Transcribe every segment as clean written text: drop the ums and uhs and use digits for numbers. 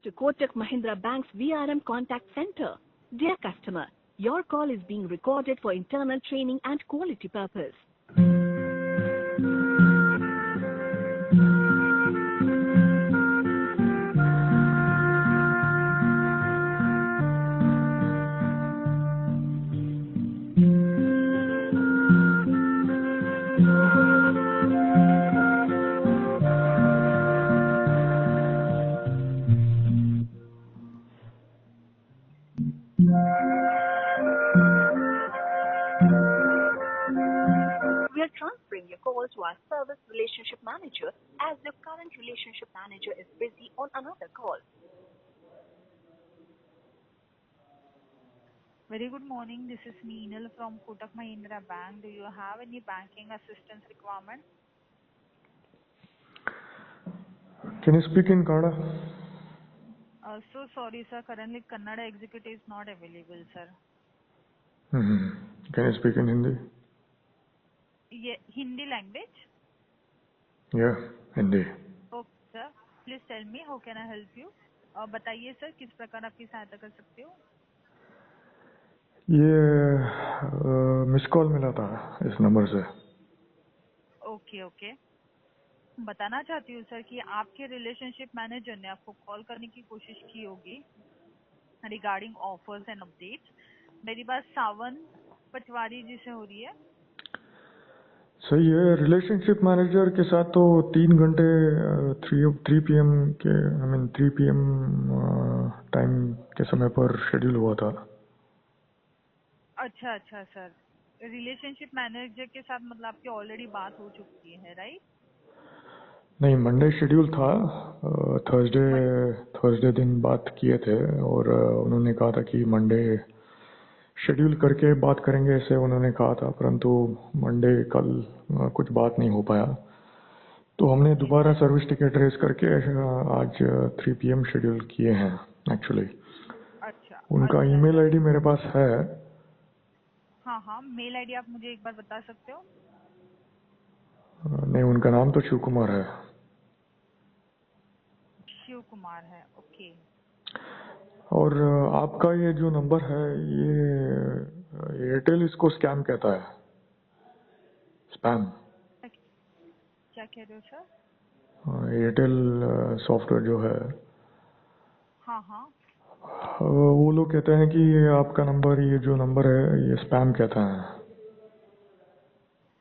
to Kotak Mahindra Bank's VRM Contact Center. Dear customer, your call is being recorded for internal training and quality purpose. We are transferring your call to our service relationship manager as your current relationship manager is busy on another call. Very good morning. This is Neenal from Kotak Mahindra Bank. Do you have any banking assistance requirement? Can you speak in Kannada? So sorry, sir. Currently, Kannada executive is not available, sir. Can you speak in Hindi? Yeah, Hindi language? Yeah, Hindi. Okay, sir. Please tell me how can I help you? बताइए sir किस प्रकार आपकी सहायता कर सकते हो? ये miss call मिला था इस नंबर से. ओके. बताना चाहती हूँ सर कि आपके रिलेशनशिप मैनेजर ने आपको कॉल करने की कोशिश की होगी रिगार्डिंग ऑफर्स एंड अपडेट्स. मेरी बात सावन पटवारी जी से हो रही है? सही है. रिलेशनशिप मैनेजर के साथ तो 3 घंटे 3 PM के 3 PM टाइम के समय पर शेड्यूल हुआ था. अच्छा सर. रिलेशनशिप मैनेजर के साथ मतलब आपकी ऑलरेडी बात हो चुकी है, राइट? नहीं, मंडे शेड्यूल था. थर्सडे दिन बात किए थे और उन्होंने कहा था कि मंडे शेड्यूल करके बात करेंगे, ऐसे उन्होंने कहा था. परंतु मंडे कल कुछ बात नहीं हो पाया, तो हमने दोबारा सर्विस टिकट रेस करके आज 3 PM शेड्यूल किए हैं एक्चुअली. अच्छा. उनका ईमेल आईडी मेरे पास है. हाँ. मेल आईडी आप मुझे एक बार बता सकते हो? नहीं, उनका नाम तो शिव कुमार है. शिव कुमार है. ओके. और आपका ये जो नंबर है, ये एयरटेल इसको स्कैम कहता है, स्पैम. क्या कह रहे हो सर? एयरटेल सॉफ्टवेयर जो है, हाँ. वो लोग कहते हैं कि ये आपका नंबर, ये जो नंबर है, ये स्पैम कहता है.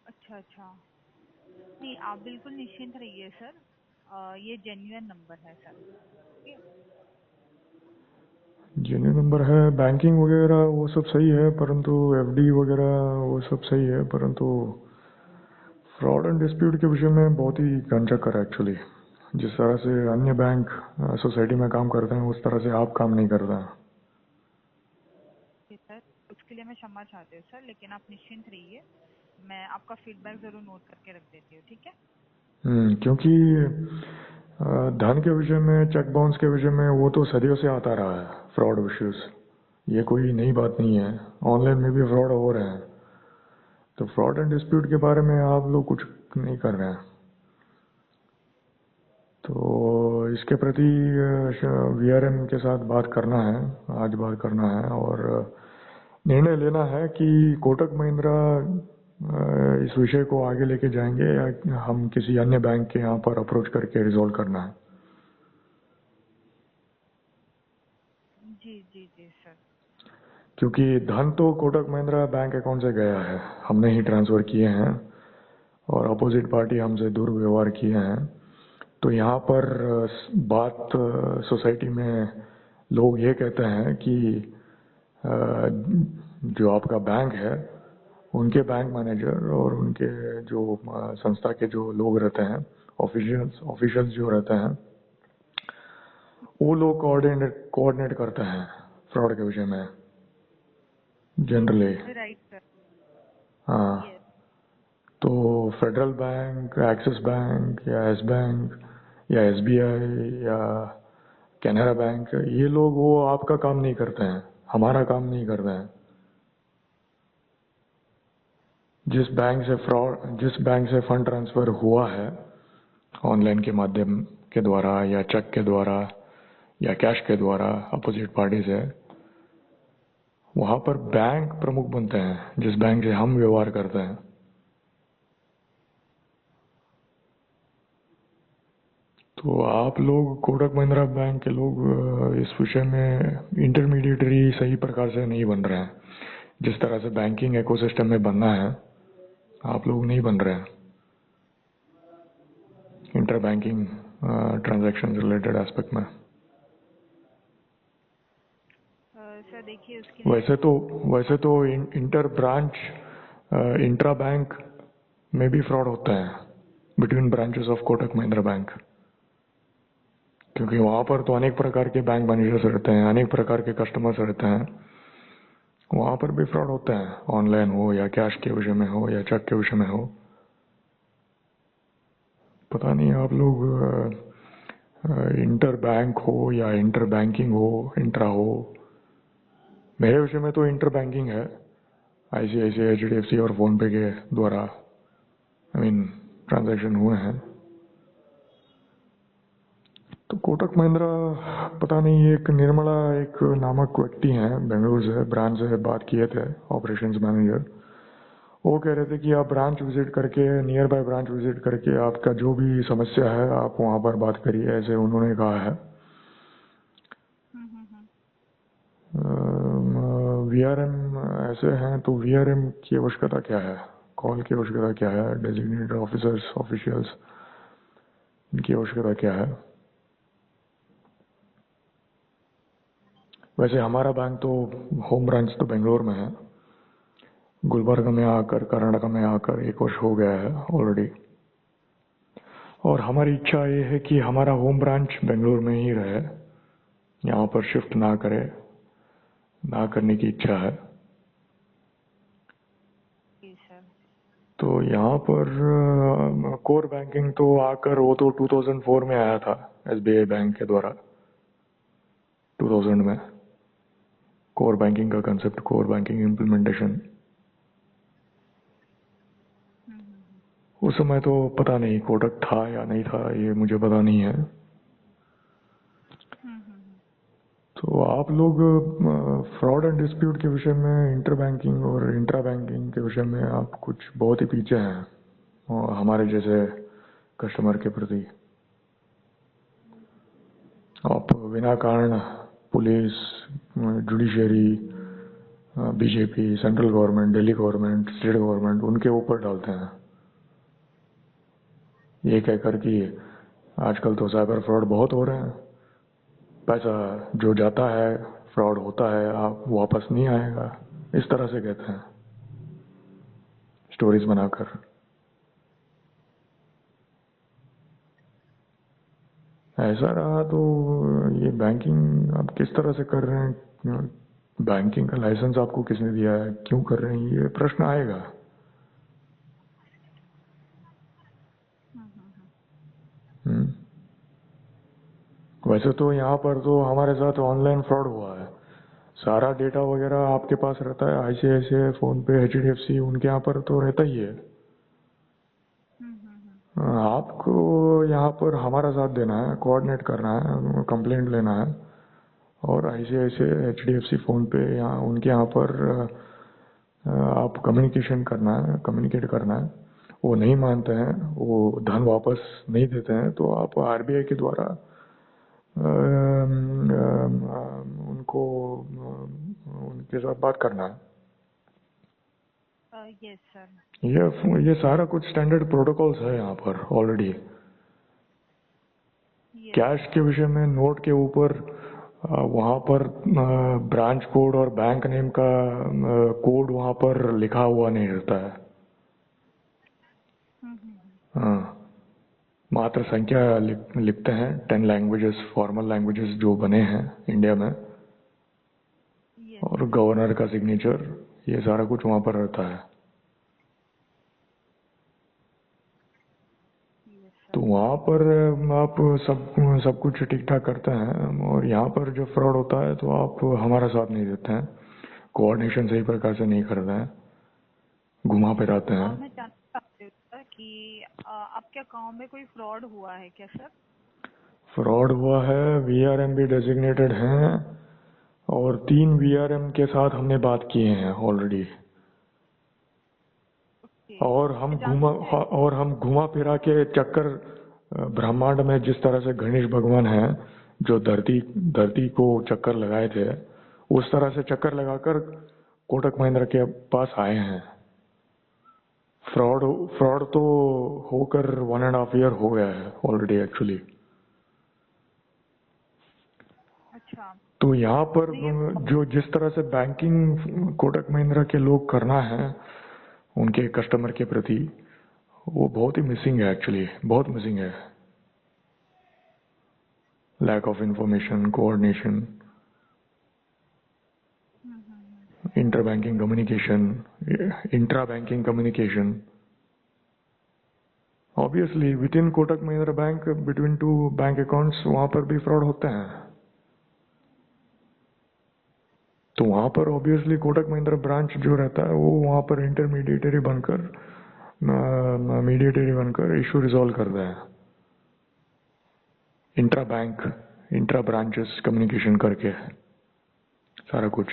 अच्छा. नहीं, आप बिल्कुल निश्चिंत रहिए सर. ये जेन्युइन नंबर है सर. जेन्युइन नंबर है. बैंकिंग वगैरह वो सब सही है, परंतु FD वगैरह वो सब सही है, परंतु फ्रॉड एंड डिस्प्यूट के विषय में बहुत ही गंचक्कर है एक्चुअली. जिस तरह से अन्य बैंक सोसाइटी में काम करते हैं, उस तरह से आप काम नहीं करते हैं. सर, उसके लिए मैं क्षमा चाहती हूँ सर, लेकिन आप निश्चिंत रहिए. मैं आपका फीडबैक जरूर नोट करके रख देती हूँ, ठीक है? क्योंकि धन के विषय में, चेक बाउंस के विषय में, वो तो सदियों से आता रहा है. फ्रॉड इश्यूज ये कोई नई बात नहीं है. ऑनलाइन में भी फ्रॉड हो रहे हैं. तो फ्रॉड एंड डिस्प्यूट के बारे में आप लोग कुछ नहीं कर रहे हैं. तो इसके प्रति VRM के साथ बात करना है, आज बात करना है और निर्णय लेना है कि कोटक महिंद्रा इस विषय को आगे लेके जाएंगे या हम किसी अन्य बैंक के यहाँ पर अप्रोच करके रिजॉल्व करना है. जी सर. क्योंकि धन तो कोटक महिंद्रा बैंक अकाउंट से गया है, हमने ही ट्रांसफर किए हैं और अपोजिट पार्टी हमसे दुर्व्यवहार किए हैं. तो यहाँ पर बात सोसाइटी में लोग ये कहते हैं कि जो आपका बैंक है, उनके बैंक मैनेजर और उनके जो संस्था के जो लोग रहते हैं, ऑफिशियल्स जो रहते हैं, वो लोग कोऑर्डिनेट करते हैं फ्रॉड के विषय में जनरली. हाँ. तो फेडरल बैंक, एक्सिस बैंक या एस बैंक या SBI या कैनरा बैंक, ये लोग वो आपका काम नहीं करते हैं, हमारा काम नहीं करते हैं. जिस बैंक से फंड ट्रांसफर हुआ है ऑनलाइन के माध्यम के द्वारा या चेक के द्वारा या कैश के द्वारा अपोजिट पार्टी से, वहां पर बैंक प्रमुख बनते हैं जिस बैंक से हम व्यवहार करते हैं। तो आप लोग कोटक महिंद्रा बैंक के लोग इस विषय में इंटरमीडिएटरी सही प्रकार से नहीं बन रहे हैं। जिस तरह से बैंकिंग इकोसिस्टम में बनना है आप लोग नहीं बन रहे हैं, inter banking transaction related aspect में। सर देखिए उसके लिए वैसे तो इंटर ब्रांच इंट्रा बैंक में भी फ्रॉड होता है between branches of Kotak Mahindra bank, क्योंकि वहां पर तो अनेक प्रकार के बैंक मैनेजर्स रहते हैं, अनेक प्रकार के कस्टमर्स रहते हैं, वहां पर भी फ्रॉड होता है, ऑनलाइन हो या कैश के विषय में हो या चेक के विषय में हो। पता नहीं आप लोग इंटर बैंक हो या इंटर बैंकिंग हो, इंट्रा हो। मेरे विषय में तो इंटर बैंकिंग है, आईसीआईसीआई, एचडीएफसी और फोन पे के द्वारा ट्रांजैक्शन हुए हैं। तो कोटक महिंद्रा पता नहीं, एक निर्मला एक नामक व्यक्ति हैं बेंगलुरु से, ब्रांच से बात किए थे ऑपरेशंस मैनेजर। वो कह रहे थे कि आप ब्रांच विजिट करके, नियर बाय ब्रांच विजिट करके आपका जो भी समस्या है आप वहां पर बात करिए, ऐसे उन्होंने कहा है। वीआरएम ऐसे हैं तो वीआरएम की आवश्यकता क्या है, कॉल की आवश्यकता क्या है, डेजिग्नेटेड ऑफिसर्स ऑफिशियल्स इनकी आवश्यकता क्या है। वैसे हमारा बैंक तो होम ब्रांच तो बेंगलोर में है, गुलबर्गा में आकर, कर्नाटक में आकर 1 वर्ष हो गया है ऑलरेडी। और हमारी इच्छा ये है कि हमारा होम ब्रांच बेंगलोर में ही रहे, यहाँ पर शिफ्ट ना करने की इच्छा है। तो यहाँ पर कोर बैंकिंग तो आकर, वो तो 2004 में आया था एसबीआई बैंक के द्वारा, 2000 में कोर बैंकिंग का कंसेप्ट, कोर बैंकिंग इम्प्लीमेंटेशन। उस समय तो पता नहीं कोटक था या नहीं था, ये मुझे पता नहीं है। तो आप लोग फ्रॉड एंड डिस्प्यूट के विषय में, इंटर बैंकिंग और इंट्रा बैंकिंग के विषय में आप कुछ बहुत ही पीछे हैं और हमारे जैसे कस्टमर के प्रति। आप बिना कारण police, judiciary, BJP, central government, Delhi government, state government उनके ऊपर डालते हैं, ये कहकर कि आजकल तो साइबर फ्रॉड बहुत हो रहे हैं, पैसा जो जाता है फ्रॉड होता है, आप वापस नहीं आएगा, इस तरह से कहते हैं स्टोरीज बनाकर। ऐसा रहा तो ये बैंकिंग आप किस तरह से कर रहे हैं, बैंकिंग का लाइसेंस आपको किसने दिया है, क्यों कर रहे हैं, ये प्रश्न आएगा। वैसे तो यहाँ पर तो हमारे साथ ऑनलाइन फ्रॉड हुआ है, सारा डेटा वगैरह आपके पास रहता है, आईसीआईसीआई, फोन पे, एचडीएफसी, उनके यहाँ पर तो रहता ही है। आपको यहाँ पर हमारा साथ देना है, कोऑर्डिनेट करना है, कंप्लेंट लेना है, और आईसीआईसीआई, एचडीएफसी, फोन पे, यहाँ उनके यहाँ पर आप कम्युनिकेट करना है। वो नहीं मानते हैं, वो धन वापस नहीं देते हैं, तो आप आरबीआई के द्वारा उनको उनके साथ बात करना है। Yes sir. ये सारा कुछ स्टैंडर्ड प्रोटोकॉल्स है यहाँ पर ऑलरेडी। कैश के विषय में नोट के ऊपर वहाँ पर ब्रांच कोड और बैंक नेम का कोड वहाँ पर लिखा हुआ नहीं रहता है। मात्र संख्या लिखते हैं, 10 लैंग्वेजेस, फॉर्मल लैंग्वेजेस जो बने हैं इंडिया में, और गवर्नर का सिग्नेचर, ये सारा कुछ वहाँ पर रहता है। तो वहाँ पर आप सब कुछ ठीक ठाक करते हैं, और यहाँ पर जो फ्रॉड होता है तो आप हमारा साथ नहीं देते हैं, कोऑर्डिनेशन सही प्रकार से नहीं करते हैं, घुमा फिराते हैं। मैं जानना चाहती हूँ कि आपके गांव में कोई फ्रॉड हुआ है क्या सर? फ्रॉड हुआ है, वीआरएम भी डेजिग्नेटेड हैं और 3 वीआरएम के साथ हमने बात किए हैं ऑलरेडी। ओके, और मैं जान सकती हूँ? हम घुमा फिरा के चक्कर ब्रह्मांड में जिस तरह से गणेश भगवान हैं जो धरती को चक्कर लगाए थे, उस तरह से चक्कर लगाकर कोटक महिंद्रा के पास आए हैं। फ्रॉड तो होकर 1.5 ईयर हो गया है ऑलरेडी एक्चुअली। अच्छा, तो यहाँ पर तो ये जो जिस तरह से बैंकिंग कोटक महिंद्रा के लोग करना है उनके कस्टमर के प्रति, वो बहुत ही मिसिंग है एक्चुअली, बहुत मिसिंग है। Lack of information, coordination, inter banking communication, intra banking communication. Obviously within Kotak Mahindra bank between 2 bank accounts वहां पर भी फ्रॉड होते हैं। तो वहां पर ऑब्वियसली कोटक महिंद्रा ब्रांच जो रहता है वो वहां पर इंटरमीडिएटरी बनकर इशू रिजॉल्व करता है, इंट्रा ब्रांचेस कम्युनिकेशन करके सारा कुछ।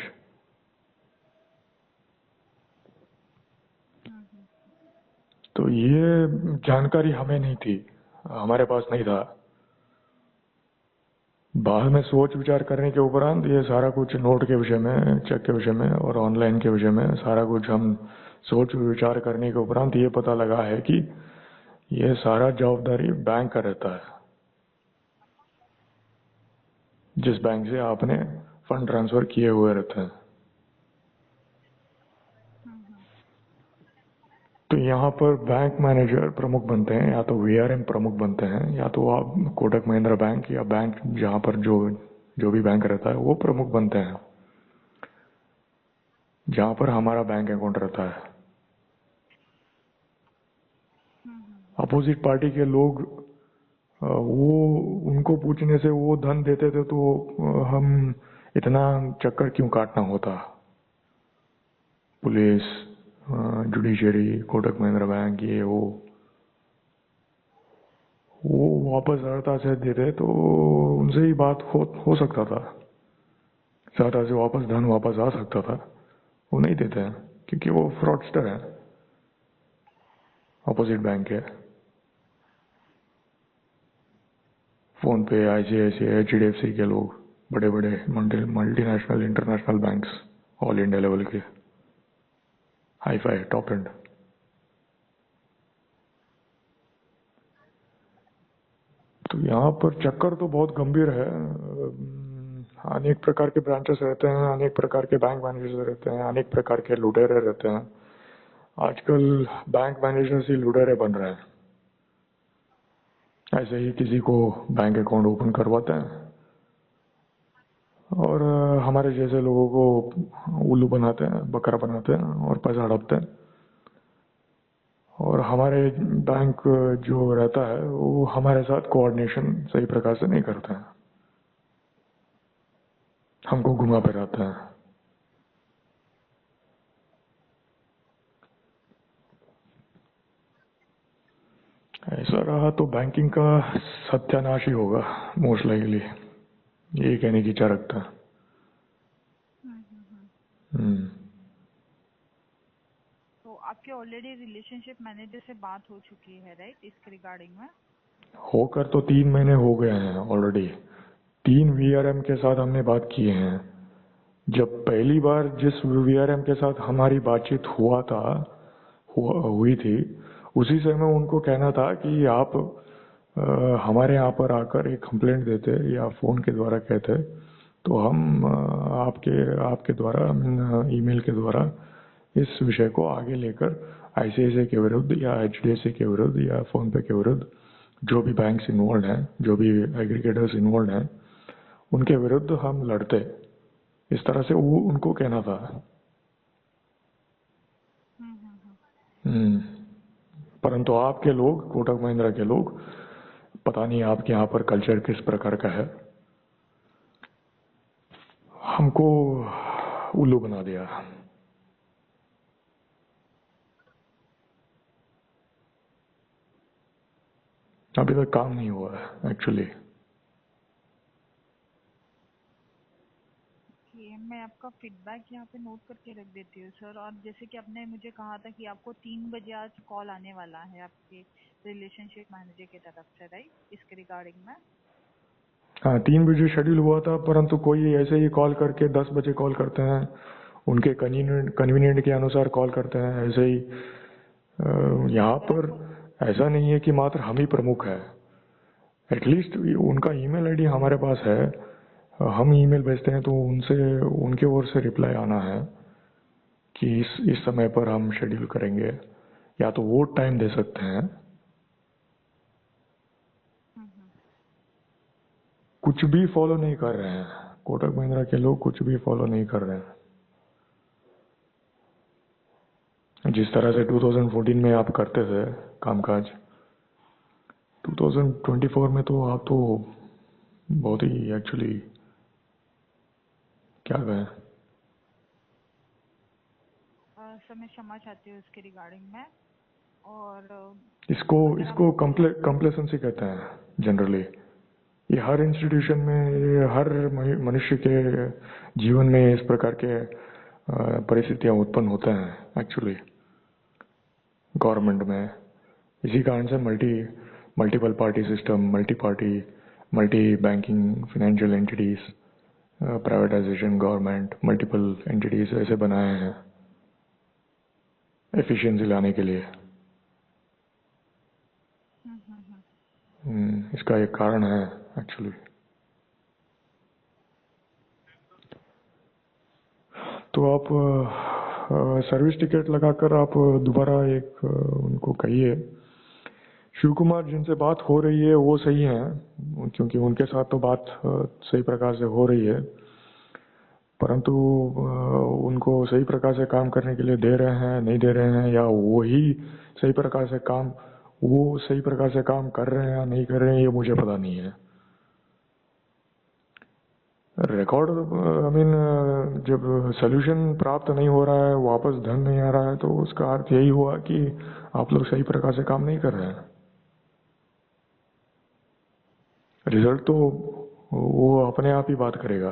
तो ये जानकारी हमें नहीं थी, हमारे पास नहीं था। बाद में सोच विचार करने के उपरांत ये सारा कुछ नोट के विषय में, चेक के विषय में और ऑनलाइन के विषय में सारा कुछ हम सोच विचार करने के उपरांत ये पता लगा है कि ये सारा जवाबदारी बैंक का रहता है, जिस बैंक से आपने फंड ट्रांसफर किए हुए रहते हैं। तो यहाँ पर बैंक मैनेजर प्रमुख बनते हैं, या तो वीआरएम प्रमुख बनते हैं, या तो आप कोटक महिंद्रा बैंक या बैंक जहाँ पर जो भी बैंक रहता है वो प्रमुख बनते हैं, जहाँ पर हमारा बैंक अकाउंट रहता है। अपोजिट पार्टी के लोग वो उनको पूछने से वो धन देते थे, तो हम इतना चक्कर क्यों काटना होता। Police, judiciary, Kotak Mahindra bank, ये वो वापस सरलता से देते तो उनसे ही बात हो सकता था, सरलता से वापस धन वापस आ सकता था। वो नहीं देते हैं क्योंकि वो फ्रॉडस्टर है अपोजिट बैंक के। फोन पे, आईसीआईसीआई, एचडीएफसी के लोग, बड़े बड़े multinational international banks, all India level के, हाई फाई टॉप एंड। तो यहाँ पर चक्कर तो बहुत गंभीर है। अनेक प्रकार के ब्रांचेस रहते हैं, अनेक प्रकार के बैंक मैनेजर्स रहते हैं, अनेक प्रकार के लुटेरे रहते हैं। आजकल बैंक मैनेजर्स ही लुटेरे बन रहे हैं। ऐसे ही किसी को बैंक अकाउंट ओपन करवाते हैं और हमारे जैसे लोगों को उल्लू बनाते हैं, बकरा बनाते हैं और पैसा हड़पते हैं। और हमारे बैंक जो रहता है वो हमारे साथ कोऑर्डिनेशन सही प्रकार से नहीं करते हैं, हमको घुमा फिराते हैं। ऐसा रहा तो बैंकिंग का सत्यानाश ही होगा मोस्ट लाइकली, ये कहने की इच्छा रखता है। तो आपके ऑलरेडी रिलेशनशिप मैनेजर से बात हो चुकी है राइट, इसके रिगार्डिंग में? होकर तो 3 महीने हो गए हैं ऑलरेडी। 3 वीआरएम के साथ हमने बात की है। जब पहली बार जिस वीआरएम के साथ हमारी बातचीत हुई थी, उसी समय उनको कहना था कि आप हमारे यहाँ पर आकर एक कंप्लेंट देते या फोन के द्वारा कहते तो हम आपके द्वारा, ईमेल के द्वारा इस विषय को आगे लेकर आईसीआईसीआई के विरुद्ध या एचडीएफसी के विरुद्ध या फोन पे के विरुद्ध, जो भी बैंक्स इन्वॉल्व हैं, जो भी एग्रीगेटर्स इन्वॉल्व हैं, उनके विरुद्ध हम लड़ते। इस तरह से वो उनको कहना था। परंतु आपके लोग, कोटक महिंद्रा के लोग, पता नहीं आपके यहाँ पर कल्चर किस प्रकार का है, हमको उल्लू बना दिया। अभी तक काम नहीं हुआ है एक्चुअली। ओके, मैं आपका फीडबैक यहाँ पे नोट करके रख देती हूँ सर। और जैसे कि आपने मुझे कहा था कि आपको 3 बजे आज कॉल आने वाला है आपके रिलेशनशिप मैनेजर की तरफ से, राइट, इसके रिगार्डिंग में। हाँ, 3 बजे शेड्यूल हुआ था, परंतु कोई ऐसे ही कॉल करके 10 बजे कॉल करते हैं, उनके कन्वीनियंट के अनुसार कॉल करते हैं ऐसे ही। यहाँ अगर पर आपको ऐसा नहीं है कि मात्र हम ही प्रमुख है। एटलीस्ट उनका ईमेल आईडी हमारे पास है, हम ईमेल भेजते हैं तो उनसे उनके ओर से रिप्लाई आना है कि इस समय पर हम शेड्यूल करेंगे, या तो वो टाइम दे सकते हैं। कुछ भी फॉलो नहीं कर रहे हैं, कोटक महिंद्रा के लोग कुछ भी फॉलो नहीं कर रहे हैं। जिस तरह से 2014 में आप करते थे कामकाज, 2024 में तो आप तो बहुत ही एक्चुअली क्या कहें। सर मैं क्षमा चाहती हूँ इसके रिगार्डिंग में। और अगर आप इसको कंप्लेसेंसी कहते हैं जनरली। ये हर इंस्टीट्यूशन में, ये हर मनुष्य के जीवन में इस प्रकार के परिस्थितियां उत्पन्न होते हैं एक्चुअली गवर्नमेंट में। इसी कारण से multiple party system, multi banking financial entities, privatisation, government, multiple entities ऐसे बनाए हैं एफिशिएंसी लाने के लिए। इसका एक कारण है एक्चुअली। तो आप सर्विस टिकट लगाकर आप दोबारा एक उनको कहिए। शिव कुमार जिनसे बात हो रही है वो सही हैं, क्योंकि उनके साथ तो बात सही प्रकार से हो रही है, परंतु उनको सही प्रकार से काम करने के लिए दे रहे हैं, नहीं दे रहे हैं, या वो सही प्रकार से काम कर रहे हैं या नहीं कर रहे हैं, ये मुझे पता नहीं है। रिकॉर्ड जब सोल्यूशन प्राप्त नहीं हो रहा है, वापस धन नहीं आ रहा है, तो उसका अर्थ यही हुआ कि आप लोग सही प्रकार से काम नहीं कर रहे हैं। रिजल्ट तो वो अपने आप ही बात करेगा।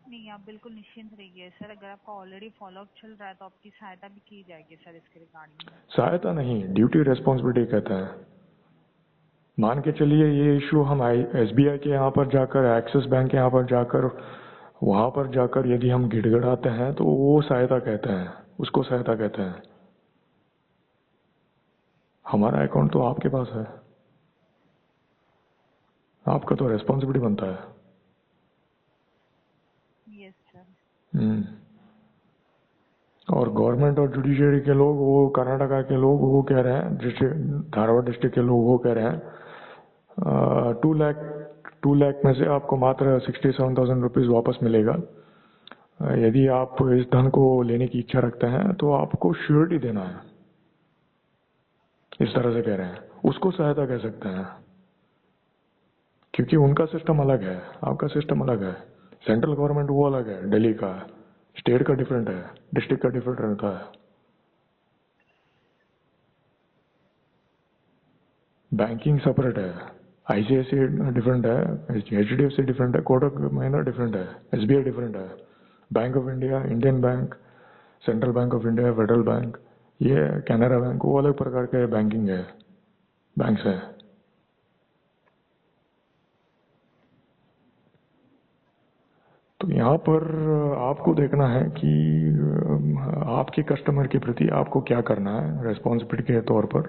नहीं, आप बिल्कुल निश्चिंत रहिए सर। अगर आपका ऑलरेडी फॉलोअप चल रहा है तो आपकी सहायता भी की जाएगी सर इसके रिगार्डिंग में। सहायता नहीं, ड्यूटी रेस्पॉन्सिबिलिटी कहते हैं। मान के चलिए ये इशू हम एसबीआई के यहाँ पर जाकर, एक्सिस बैंक के यहाँ पर जाकर, वहां पर जाकर यदि हम गिड़गिड़ाते हैं तो वो सहायता कहते हैं, उसको सहायता कहते हैं। हमारा अकाउंट तो आपके पास है, आपका तो रेस्पॉन्सिबिलिटी बनता है। Yes sir. और गवर्नमेंट और जुडिशियरी के लोग, वो कर्नाटका के लोग वो कह रहे हैं, धारवाड़ डिस्ट्रिक्ट के लोग वो कह रहे हैं 2 लाख में से आपको मात्र 67,000 रुपीज वापस मिलेगा। यदि आप इस धन को लेने की इच्छा रखते हैं तो आपको श्योरिटी देना है, इस तरह से कह रहे हैं। उसको सहायता कह सकते हैं, क्योंकि उनका सिस्टम अलग है, आपका सिस्टम अलग है। सेंट्रल गवर्नमेंट वो अलग है, दिल्ली का, स्टेट का डिफरेंट है, डिस्ट्रिक्ट का डिफरेंट रहता है। बैंकिंग सेपरेट है, आईसीआईसीआई डिफरेंट है, एचडीएफसी डिफरेंट है, कोटक महिंद्रा डिफरेंट है, एसबीआई डिफरेंट है, bank of India, Indian bank, central bank of India, federal bank, ये कैनरा बैंक, वो अलग प्रकार के बैंकिंग है, बैंक्स है। तो यहाँ पर आपको देखना है कि आपके कस्टमर के प्रति आपको क्या करना है, रेस्पॉन्सिबिलिटी के तौर पर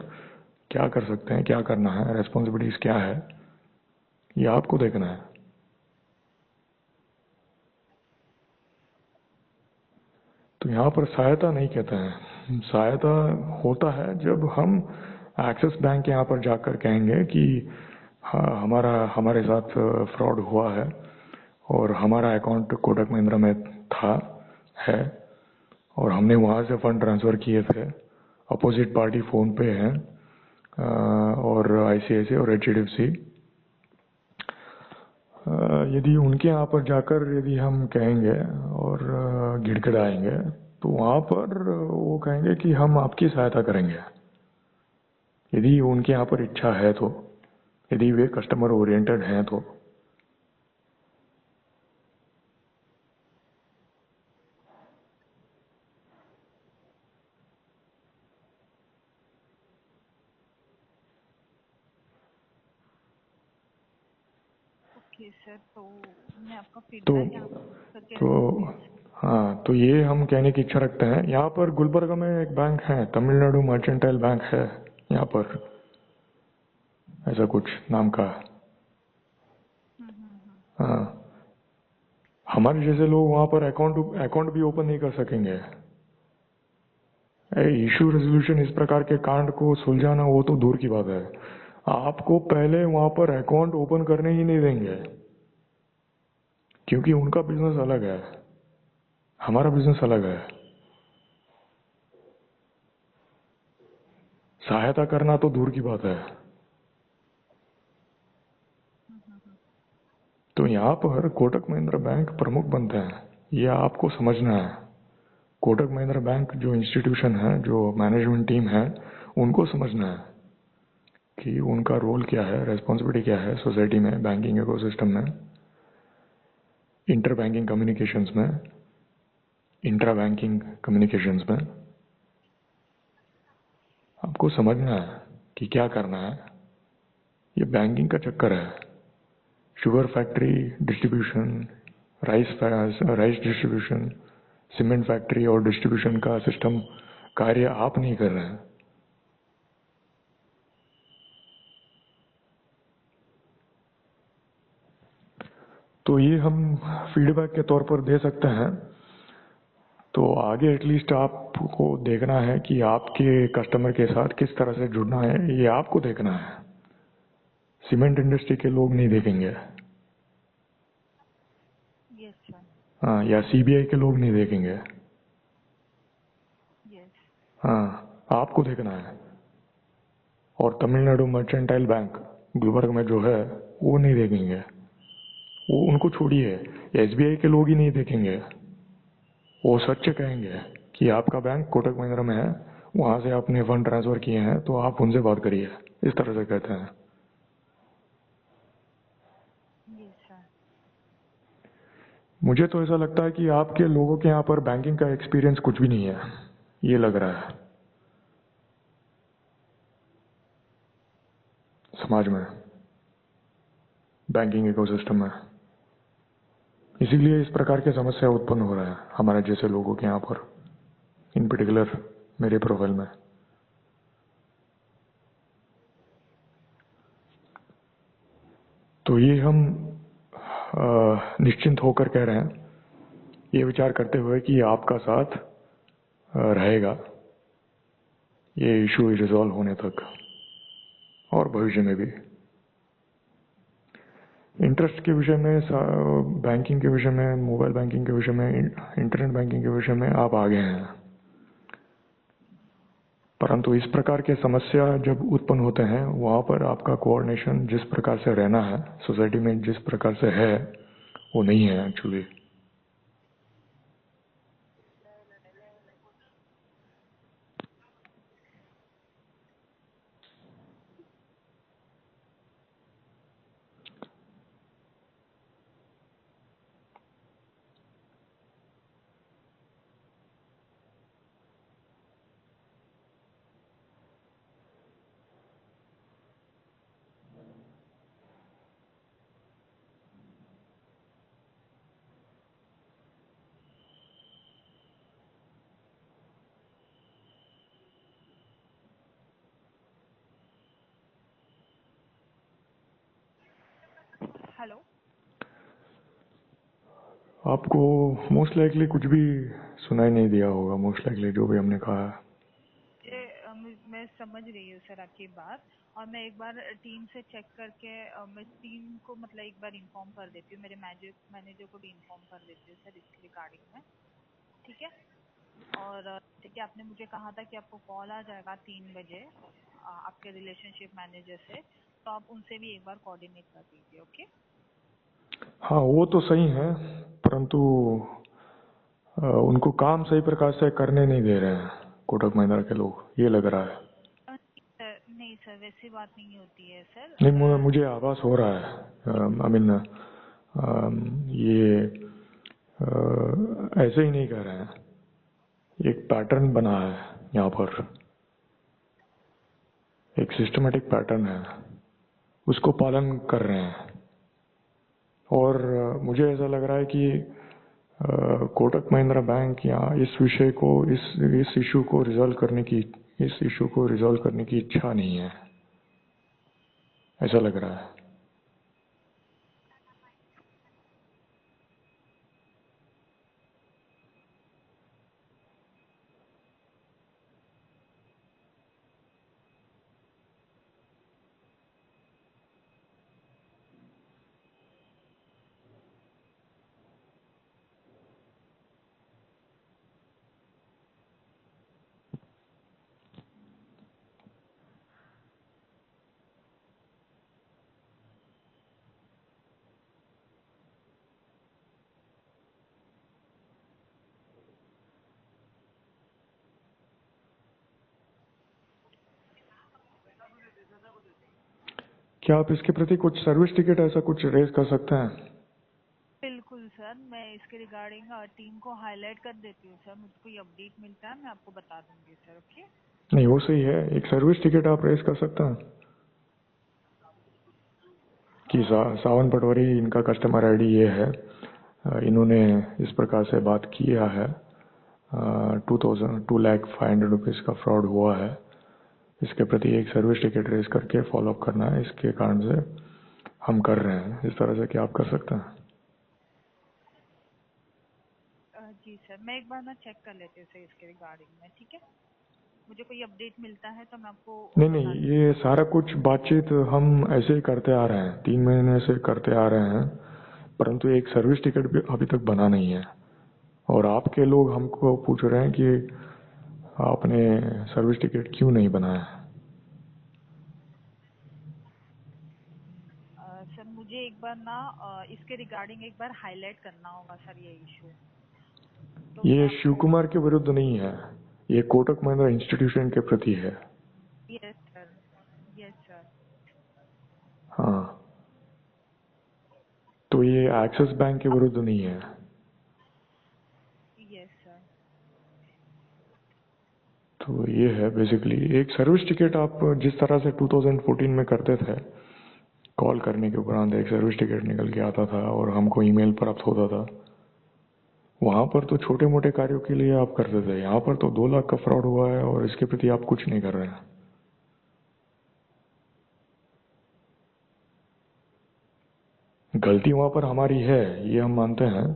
क्या कर सकते हैं, क्या करना है, रेस्पॉन्सिबिलिटीज क्या है, ये आपको देखना है। तो यहाँ पर सहायता नहीं कहते हैं। सहायता होता है जब हम एक्सिस बैंक यहाँ पर जाकर कहेंगे कि हाँ, हमारे साथ फ्रॉड हुआ है और हमारा अकाउंट कोटक महिंद्रा में है और हमने वहाँ से फंड ट्रांसफ़र किए थे, अपोजिट पार्टी फ़ोन पे है और आईसीआईसीआई और एचडीएफसी। यदि उनके यहाँ पर जाकर यदि हम कहेंगे और गिड़गिड़ाएंगे तो वहाँ पर वो कहेंगे कि हम आपकी सहायता करेंगे, यदि उनके यहाँ पर इच्छा है तो, यदि वे कस्टमर ओरिएंटेड हैं तो। ओके सर, तो मैं आपका तो फीडबैक यहाँ पर करके तो हाँ, तो ये हम कहने की इच्छा रखते हैं। यहाँ पर गुलबर्गा में एक बैंक है, तमिलनाडु मर्केंटाइल बैंक है यहाँ पर, ऐसा कुछ नाम का। हाँ, हमारे जैसे लोग वहाँ पर अकाउंट भी ओपन नहीं कर सकेंगे। इशू रेजोल्यूशन इस प्रकार के कांड को सुलझाना वो तो दूर की बात है, आपको पहले वहाँ पर अकाउंट ओपन करने ही नहीं देंगे, क्योंकि उनका बिजनेस अलग है, हमारा बिजनेस अलग है। सहायता करना तो दूर की बात है। तो यहाँ पर कोटक महिंद्रा बैंक प्रमुख बनते हैं, ये आपको समझना है। कोटक महिंद्रा बैंक जो इंस्टीट्यूशन है, जो मैनेजमेंट टीम है, उनको समझना है कि उनका रोल क्या है, रेस्पॉन्सिबिलिटी क्या है सोसाइटी में, बैंकिंग इकोसिस्टम में, इंटर बैंकिंग कम्युनिकेशंस में, इंट्रा बैंकिंग कम्युनिकेशंस में। आपको समझना है कि क्या करना है। ये बैंकिंग का चक्कर है। Sugar factory distribution, rice distribution, cement factory और डिस्ट्रीब्यूशन का सिस्टम कार्य आप नहीं कर रहे हैं। तो ये हम फीडबैक के तौर पर दे सकते हैं। तो आगे एटलीस्ट आपको देखना है कि आपके कस्टमर के साथ किस तरह से जुड़ना है, ये आपको देखना है। सीमेंट इंडस्ट्री के लोग नहीं देखेंगे। Yes sir. हाँ, या सीबीआई के लोग नहीं देखेंगे। यस। हाँ, आपको देखना है। और तमिलनाडु मर्केंटाइल बैंक गुलबर्ग में जो है, वो नहीं देखेंगे, वो उनको छोड़िए। एसबीआई के लोग ही नहीं देखेंगे। वो सच कहेंगे कि आपका बैंक कोटक महिंद्रा में है, वहां से आपने फंड ट्रांसफर किए हैं, तो आप उनसे बात करिए, इस तरह से कहते हैं। Yes sir. मुझे तो ऐसा लगता है कि आपके लोगों के यहाँ पर बैंकिंग का एक्सपीरियंस कुछ भी नहीं है, ये लग रहा है समाज में, बैंकिंग इकोसिस्टम में। इसीलिए इस प्रकार की समस्या उत्पन्न हो रहा है हमारे जैसे लोगों के यहाँ पर, इन पर्टिकुलर मेरे प्रोफाइल में। तो ये हम निश्चिंत होकर कह रहे हैं, ये विचार करते हुए कि आपका साथ रहेगा ये इशू रिजॉल्व होने तक और भविष्य में भी। इंटरेस्ट के विषय में, बैंकिंग के विषय में, मोबाइल बैंकिंग के विषय में, इंटरनेट बैंकिंग के विषय में आप आगे हैं, परंतु इस प्रकार के समस्या जब उत्पन्न होते हैं, वहां पर आपका कोऑर्डिनेशन जिस प्रकार से रहना है सोसाइटी में, जिस प्रकार से है, वो नहीं है एक्चुअली। हेलो। आपको मोस्ट लाइकली कुछ भी सुनाई नहीं दिया होगा, मोस्ट लाइकली जो भी हमने कहा है। मैं समझ रही हूँ सर आपकी बात, और मैं एक बार टीम से चेक करके मैं टीम को मतलब एक बार इन्फॉर्म कर देती हूँ, मेरे मैनेजर को भी इन्फॉर्म कर देती हूँ सर इसके रिगार्डिंग में। ठीक है। और ठीक है, आपने मुझे कहा था कि आपको कॉल आ जाएगा 3 बजे आपके रिलेशनशिप मैनेजर से, तो आप उनसे भी एक बार कोऑर्डिनेट कर दीजिए। ओके। हाँ, वो तो सही है, परंतु उनको काम सही प्रकार से करने नहीं दे रहे हैं कोटक महिंद्रा के लोग, ये लग रहा है। नहीं सर, वैसी बात नहीं होती है सर। नहीं, मुझे आभास हो रहा है। आई मीन ये ऐसे ही नहीं कह रहे हैं, एक पैटर्न बना है यहाँ पर, एक सिस्टमेटिक पैटर्न है, उसको पालन कर रहे हैं। और मुझे ऐसा लग रहा है कि कोटक महिंद्रा बैंक या इस विषय को इस इशू को रिजॉल्व करने की इच्छा नहीं है, ऐसा लग रहा है। क्या आप इसके प्रति कुछ सर्विस टिकट ऐसा कुछ रेज कर सकते हैं? बिल्कुल सर, मैं इसके रिगार्डिंग टीम को हाईलाइट कर देती हूँ सर। मुझको ये अपडेट मिलता है, मैं आपको बता दूंगी सर। ओके, नहीं, वो सही है, एक सर्विस टिकट आप रेज कर सकते हैं कि सावन पटवारी इनका कस्टमर आईडी ये है, इन्होंने इस प्रकार से बात किया है, 2,05,000 रुपीज़ का फ्रॉड हुआ है, इसके प्रति एक सर्विस टिकट रेज करके फॉलोअप करना है, इसके कारण से हम कर रहे हैं। इस तरह से क्या आप कर सकते हैं? जी सर, मैं एक बार ना चेक कर लेती हूँ सर इसके रिगार्डिंग में। ठीक है, मुझे कोई अपडेट मिलता है तो मैं आपको नहीं, ये सारा कुछ बातचीत हम ऐसे ही करते आ रहे हैं, 3 महीने से करते आ रहे हैं, परंतु एक सर्विस टिकट भी अभी तक बना नहीं है। और आपके लोग हमको पूछ रहे हैं कि आपने सर्विस टिकट क्यों नहीं बनाया। सर मुझे एक बार ना इसके रिगार्डिंग एक बार हाईलाइट करना होगा सर ये इशू। तो ये मैं शिव आपको कुमार के विरुद्ध नहीं है, ये कोटक महिंद्रा इंस्टीट्यूशन के प्रति है। Yes sir, yes sir. हाँ, तो ये एक्सिस बैंक के विरुद्ध नहीं है। Yes sir. तो ये है बेसिकली एक सर्विस टिकट। आप जिस तरह से 2014 में करते थे, कॉल करने के उपरांत एक सर्विस टिकट निकल के आता था और हमको ईमेल प्राप्त होता था, वहां पर तो छोटे मोटे कार्यों के लिए आप करते थे। यहाँ पर तो 2 लाख का फ्रॉड हुआ है और इसके प्रति आप कुछ नहीं कर रहे हैं। गलती वहां पर हमारी है, ये हम मानते हैं,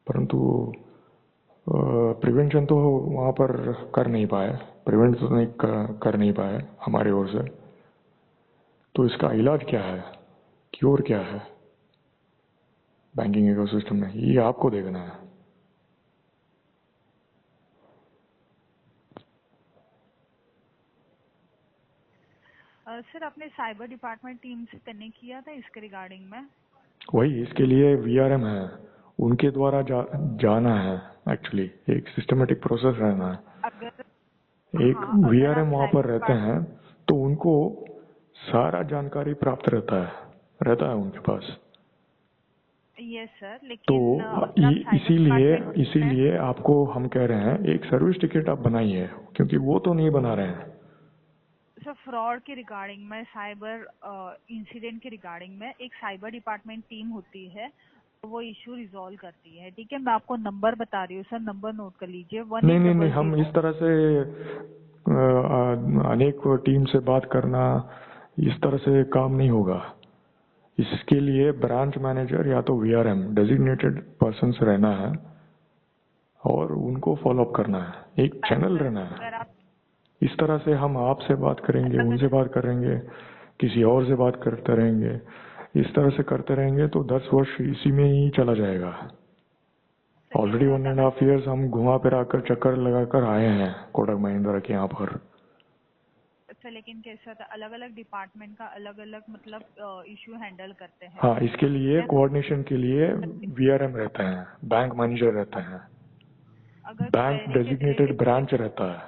परंतु प्रिवेंशन तो वहां पर कर नहीं पाए, प्रिवेंट तो नहीं कर नहीं पाए हमारी ओर से। तो इसका इलाज क्या है, क्योर क्या है बैंकिंग इकोसिस्टम में, ये आपको देखना है। सर आपने साइबर डिपार्टमेंट टीम से कनेक्ट किया था इसके रिगार्डिंग में? वही, इसके लिए वीआरएम है, उनके द्वारा जाना है। एक्चुअली एक सिस्टमेटिक प्रोसेस रहना है। अगर एक हाँ, अगर वीआरएम आप वहां पर रहते हैं तो उनको सारा जानकारी प्राप्त रहता है उनके पास। यस सर, तो लेकिन अगर आप साइबर डिपार्टमेंट इसीलिए आपको हम कह रहे हैं एक सर्विस टिकट आप बनाइए, क्योंकि वो तो नहीं बना रहे हैं। सर फ्रॉड के रिगार्डिंग में, साइबर इंसिडेंट के रिगार्डिंग में एक साइबर डिपार्टमेंट टीम होती है, तो वो इशू रिजॉल्व करती है। ठीक है, मैं आपको नंबर बता रही हूँ सर, नंबर नोट कर लीजिए। नहीं, हम इस तरह से अनेक टीम से बात करना, इस तरह से काम नहीं होगा। इसके लिए ब्रांच मैनेजर या तो वीआरएम डेजिग्नेटेड पर्सन रहना है और उनको फॉलोअप करना है, एक चैनल रहना है। अगर आप इस तरह से हम आपसे बात करेंगे, उनसे बात करेंगे, किसी और से बात करते रहेंगे, इस तरह से करते रहेंगे तो 10 वर्ष इसी में ही चला जाएगा। ऑलरेडी 1.5 years हम घुमा फिरा कर चक्कर लगाकर आए हैं कोटक महिंद्रा के यहाँ पर। अच्छा, लेकिन कैसा था, अलग अलग डिपार्टमेंट का अलग अलग मतलब इशू हैंडल करते हैं। हाँ, इसके लिए कोऑर्डिनेशन के लिए वीआरएम रहते हैं, बैंक मैनेजर रहते हैं, अगर बैंक क्वेरी के डेजिग्नेटेड रिलेटेड ब्रांच रहता है।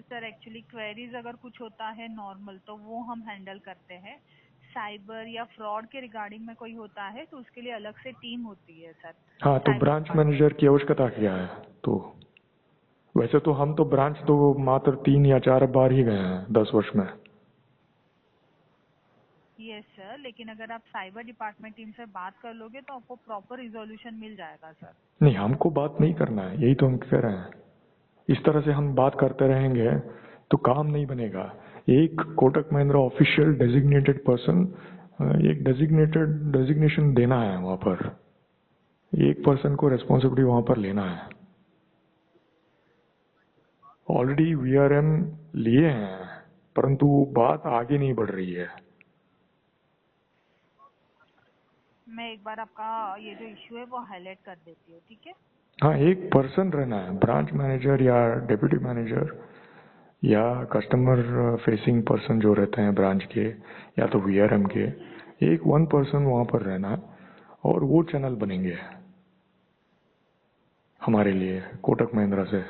सर एक्चुअली क्वेरीज अगर कुछ होता है नॉर्मल, तो वो हम हैंडल करते हैं। साइबर या फ्रॉड के रिगार्डिंग में कोई होता है तो उसके लिए अलग से टीम होती है सर। हाँ, तो ब्रांच मैनेजर की आवश्यकता क्या है? तो वैसे तो हम तो ब्रांच तो मात्र 3 या 4 बार ही गए हैं 10 वर्ष में। यस सर, लेकिन अगर आप साइबर डिपार्टमेंट टीम से बात कर लोगे तो आपको प्रॉपर रिजोल्यूशन मिल जाएगा सर। नहीं, हमको बात नहीं करना है, यही तो हम कह रहे हैं। इस तरह से हम बात करते रहेंगे तो काम नहीं बनेगा। एक Kotak Mahindra official designated person, एक डेजिग्नेशन देना है वहां पर, एक पर्सन को रेस्पॉन्सिबिलिटी वहां पर लेना है। ऑलरेडी वीआरएम लिए हैं, परंतु बात आगे नहीं बढ़ रही है। मैं एक बार आपका ये जो इश्यू है वो हाईलाइट कर देती हूँ, ठीक है? हाँ, एक पर्सन रहना है, ब्रांच मैनेजर या डिप्यूटी मैनेजर या कस्टमर फेसिंग पर्सन जो रहते हैं ब्रांच के या तो वीआरएम के, एक वन पर्सन वहां पर रहना है और वो चैनल बनेंगे हमारे लिए कोटक महिंद्रा से,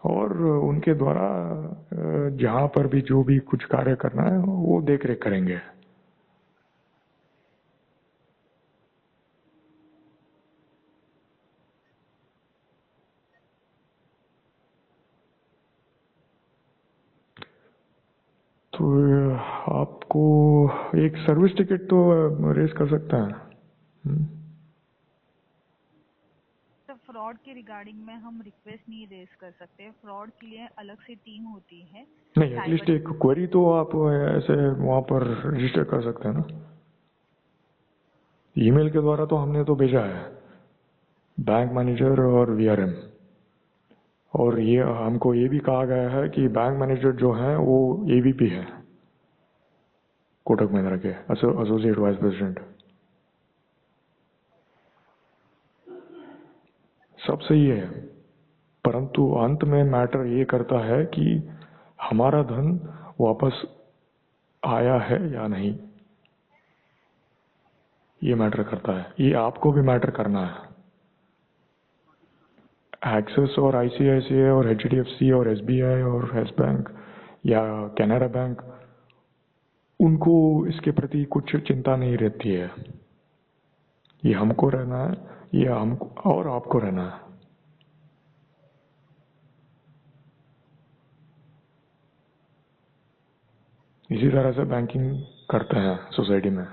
और उनके द्वारा जहां पर भी जो भी कुछ कार्य करना है वो देख रेख करेंगे। तो आपको एक सर्विस टिकट तो रेज कर सकते हैं। तो फ्रॉड के रिगार्डिंग में हम रिक्वेस्ट नहीं रेज कर सकते, फ्रॉड के लिए अलग से टीम होती है। नहीं, एटलीस्ट एक क्वेरी तो आप ऐसे वहां पर रजिस्टर कर सकते हैं ना। ईमेल के द्वारा तो हमने तो भेजा है, बैंक मैनेजर और वीआरएम, और ये हमको ये भी कहा गया है कि बैंक मैनेजर जो है वो एवीपी है कोटक महिंद्रा के, एसोसिएट वाइस प्रेसिडेंट। सब सही है, परंतु अंत में मैटर ये करता है कि हमारा धन वापस आया है या नहीं, ये मैटर करता है। ये आपको भी मैटर करना है। एक्सिस और आईसीआईसीआई और एचडीएफसी और एसबीआई और येस बैंक या कैनरा बैंक, उनको इसके प्रति कुछ चिंता नहीं रहती है। ये हमको रहना है, ये हमको और आपको रहना है। इसी तरह से बैंकिंग करते हैं सोसाइटी में।